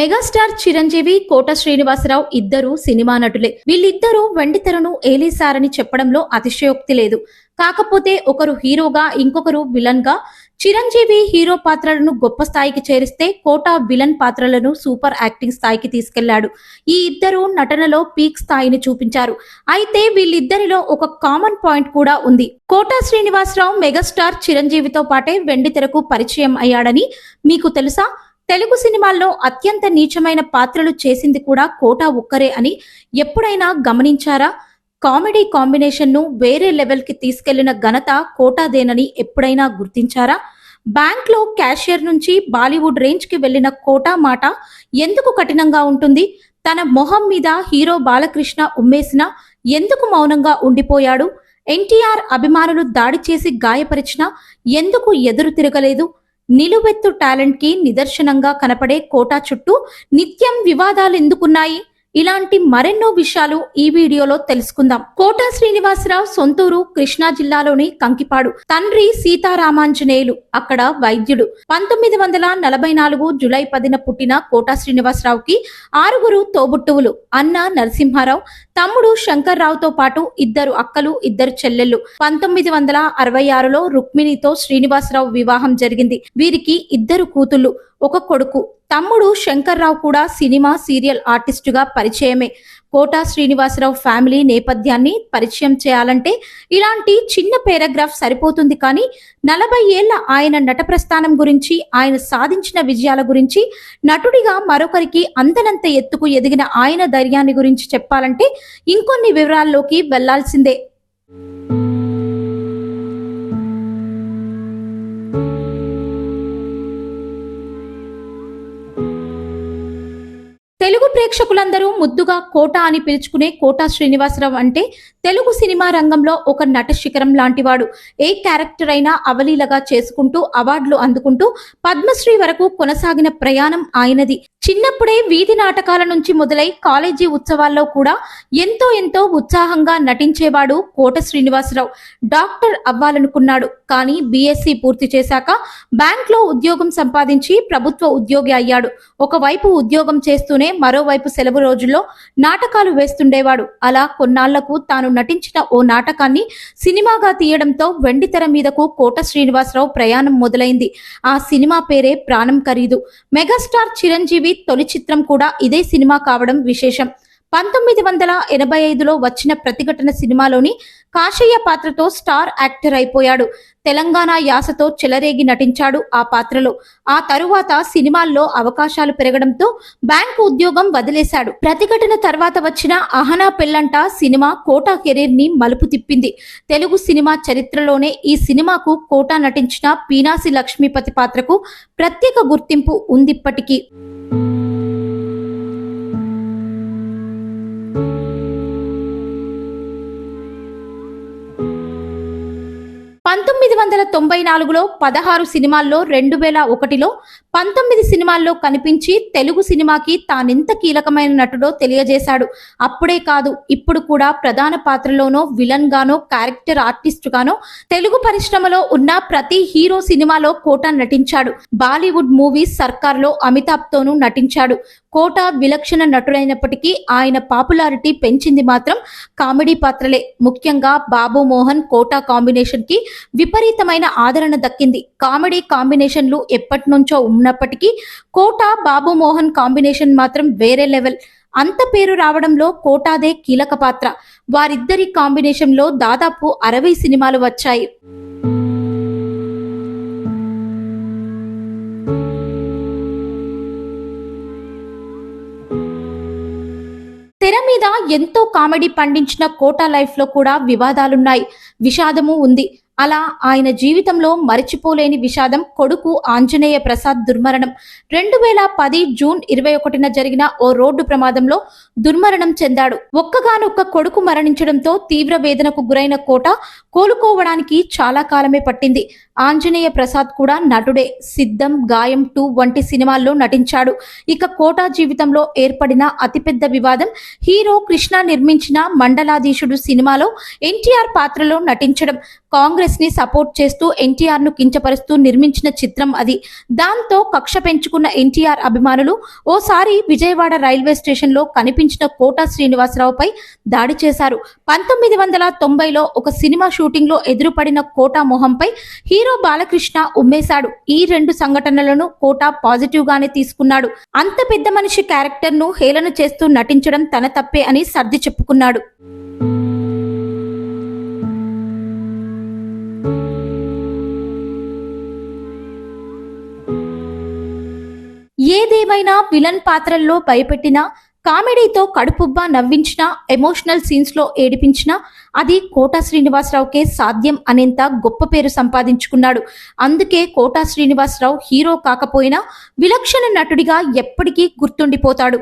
Megastar Chiranjeevi, కోట శ్రీనివాసరావు ఇద్దరు cinema నటులే. వీళ్ళిద్దరూ వెండితెరను ఏలేశారని చెప్పడంలో అతిశయోక్తి లేదు. కాకపోతే ఒకరు హీరోగా, ఇంకొకరు విలన్ గా. చిరంజీవి హీరో పాత్రలను గొప్ప స్థాయికి చేరిస్తే కోట విలన్ పాత్రలను సూపర్ యాక్టింగ్ స్థాయికి తీసుకెళ్లాడు. ఈ ఇద్దరు నటనలో పీక్ స్థాయిని చూపించారు. అయితే వీళ్ళిద్దరిలో ఒక కామన్ పాయింట్ కూడా ఉంది. కోట శ్రీనివాసరావు మెగాస్టార్ చిరంజీవితో పాటే వెండితెరకు పరిచయం అయ్యాడని మీకు తెలుసా? తెలుగు సినిమాల్లో అత్యంత నీచమైన పాత్రలు చేసింది కూడా కోట ఒక్కరే అని ఎప్పుడైనా గమనించారా? కామెడీ కాంబినేషన్ ను వేరే లెవెల్ కి తీసుకెళ్లిన ఘనత కోటాదేనని ఎప్పుడైనా గుర్తించారా? బ్యాంక్ లో క్యాషియర్ నుంచి బాలీవుడ్ రేంజ్ కి వెళ్లిన కోట మాట ఎందుకు కఠినంగా ఉంటుంది? తన మొహం మీద హీరో బాలకృష్ణ ఉమ్మేసినా ఎందుకు మౌనంగా ఉండిపోయాడు? ఎన్టీఆర్ అభిమానులు దాడి చేసి గాయపరిచినా ఎందుకు ఎదురు తిరగలేదు? నిలువెత్తు టాలెంట్ కి నిదర్శనంగా కనపడే కోట చుట్టూ నిత్యం వివాదాలు ఎందుకున్నాయి? ఇలాంటి మరెన్నో విషయాలు ఈ వీడియోలో తెలుసుకుందాం. కోట శ్రీనివాసరావు సొంతూరు కృష్ణా జిల్లాలోని కంకిపాడు. తండ్రి సీతారామాంజనేయులు, అక్కడ వైద్యుడు. 1944 జూలై 10న పుట్టిన కోట శ్రీనివాసరావుకి 6 తోబుట్టువులు. అన్న నరసింహారావు, తమ్ముడు శంకర్రావుతో పాటు 2 అక్కలు, 2 చెల్లెళ్ళు. 1966లో రుక్మిణితో శ్రీనివాసరావు వివాహం జరిగింది. వీరికి 2 కూతుళ్లు, 1 కొడుకు. తమ్ముడు శంకర్రావు కూడా సినిమా, సీరియల్ ఆర్టిస్టుగా పరిచయమే. కోట శ్రీనివాసరావు ఫ్యామిలీ నేపథ్యాన్ని పరిచయం చేయాలంటే ఇలాంటి చిన్న పారాగ్రాఫ్ సరిపోతుంది. కానీ 40 ఏళ్ల ఆయన నట ప్రస్థానం గురించి, ఆయన సాధించిన విజయాల గురించి, నటుడిగా మరొకరికి అందనంత ఎత్తుకు ఎదిగిన ఆయన ధైర్యాన్ని గురించి చెప్పాలంటే ఇంకొన్ని వివరాల్లోకి వెళ్లాల్సిందే. తెలుగు ప్రేక్షకులందరూ ముద్దుగా కోట అని పిలుచుకునే కోట శ్రీనివాసరావు అంటే తెలుగు సినిమా రంగంలో ఒక నట శిఖరం లాంటివాడు. ఏ క్యారెక్టర్ అయినా అవలీలగా చేసుకుంటూ అవార్డులు అందుకుంటూ పద్మశ్రీ వరకు కొనసాగిన ప్రయాణం ఆయనది. చిన్నప్పుడే వీధి నాటకాల నుంచి మొదలై కాలేజీ ఉత్సవాల్లో కూడా ఎంతో ఉత్సాహంగా నటించేవాడు కోట శ్రీనివాసరావు. డాక్టర్ అవ్వాలనుకున్నాడు. కానీ బీఎస్సీ పూర్తి చేశాక బ్యాంక్ లో ఉద్యోగం సంపాదించి ప్రభుత్వ ఉద్యోగి అయ్యాడు. ఒకవైపు ఉద్యోగం చేస్తూనే మరోవైపు సెలవు రోజుల్లో నాటకాలు వేస్తుండేవాడు. అలా కొన్నాళ్లకు తాను నటించిన ఓ నాటకాన్ని సినిమాగా తీయడంతో వెండితెర మీదకు కోట శ్రీనివాసరావు ప్రయాణం మొదలైంది. ఆ సినిమా పేరే ప్రాణం ఖరీదు. మెగాస్టార్ చిరంజీవి తొలి చిత్రం కూడా ఇదే సినిమా కావడం విశేషం. 1985లో వచ్చిన ప్రతిఘటన సినిమాలోని కాశయ్య పాత్రతో స్టార్ యాక్టర్ అయిపోయాడు. తెలంగాణ యాసతో చెలరేగి నటించాడు ఆ పాత్రలో. ఆ తరువాత సినిమాల్లో అవకాశాలు పెరగడంతో బ్యాంకు ఉద్యోగం వదిలేశాడు. ప్రతిఘటన తర్వాత వచ్చిన అహనా పెళ్ళంట సినిమా కోట కెరీర్ ని మలుపు తిప్పింది. తెలుగు సినిమా చరిత్రలోనే ఈ సినిమాకు కోట నటించిన పీనాసి లక్ష్మీపతి పాత్రకు ప్రత్యేక గుర్తింపు ఉందిప్పటికీ. 1994లో 16 సినిమాల్లో, 2001లో 19 సినిమాల్లో కనిపించి తెలుగు సినిమాకి తానెంత కీలకమైన నటుడో తెలియజేశాడు. అప్పుడే కాదు, ఇప్పుడు కూడా ప్రధాన పాత్రలోనో, విలన్ గానో, క్యారెక్టర్ ఆర్టిస్ట్ గానో తెలుగు పరిశ్రమలో ఉన్న ప్రతి హీరో సినిమాలో కోట నటించాడు. బాలీవుడ్ మూవీ సర్కార్లో అమితాబ్ తోనూ నటించాడు. కోట విలక్షణ నటుడైనప్పటికీ ఆయన పాపులారిటీ పెంచింది మాత్రం కామెడీ పాత్రలే. ముఖ్యంగా బాబు మోహన్, కోట కాంబినేషన్ కి విపరీతమైన ఆదరణ దక్కింది. కామెడీ కాంబినేషన్లు ఎప్పటి నుంచో ఉన్నప్పటికీ కోట బాబు మోహన్ కాంబినేషన్ మాత్రం వేరే లెవెల్. అంత పేరు రావడంలో కోటాదే కీలక పాత్ర. వారిద్దరి కాంబినేషన్ లో దాదాపు 60 సినిమాలు వచ్చాయి. తెర మీద ఎంతో కామెడీ పండించిన కోట లైఫ్ లో కూడా వివాదాలున్నాయి, విషాదము ఉంది. అలా ఆయన జీవితంలో మరిచిపోలేని విషాదం కొడుకు ఆంజనేయ ప్రసాద్ దుర్మరణం. 2010 జూన్ 21న జరిగిన ఓ రోడ్డు ప్రమాదంలో దుర్మరణం చెందాడు. ఒక్కగానొక్క కొడుకు మరణించడంతో తీవ్ర వేదనకు గురైన కోట కోలుకోవడానికి చాలా కాలమే పట్టింది. ఆంజనేయ ప్రసాద్ కూడా నటుడే. సిద్ధం, గాయం 2 వంటి సినిమాల్లో నటించాడు. ఇక కోట జీవితంలో ఏర్పడిన అతిపెద్ద వివాదం హీరో కృష్ణ నిర్మించిన మండలాధీశుడు సినిమాలో ఎన్టీఆర్ పాత్రలో నటించడం. కాంగ్రెస్ టీఆర్ఎస్ ని సపోర్ట్ చేస్తూ ఎన్టీఆర్ ను కించపరుస్తూ నిర్మించిన చిత్రం అది. దాంతో కక్ష పెంచుకున్న ఎన్టీఆర్ అభిమానులు ఓసారి విజయవాడ రైల్వే స్టేషన్ లో కనిపించిన కోట శ్రీనివాసరావుపై దాడి చేశారు. 1990లో ఒక సినిమా షూటింగ్ లో ఎదురుపడిన కోట మొహంపై హీరో బాలకృష్ణ ఉమ్మేశాడు. ఈ రెండు సంఘటనలను కోట పాజిటివ్ గానే తీసుకున్నాడు. అంత పెద్ద మనిషి క్యారెక్టర్ ను హేళన చేస్తూ నటించడం తన తప్పే అని సర్ది చెప్పుకున్నాడు. ఏదేమైనా విలన్ పాత్రల్లో భయపెట్టినా, కామెడీతో కడుపుబ్బా నవ్వించిన, ఎమోషనల్ సీన్స్ లో ఏడిపించిన అది కోట శ్రీనివాసరావుకే సాధ్యం అనేంత గొప్ప పేరు సంపాదించుకున్నాడు. అందుకే కోట శ్రీనివాసరావు హీరో కాకపోయినా విలక్షణ నటుడిగా ఎప్పటికీ గుర్తుండిపోతాడు.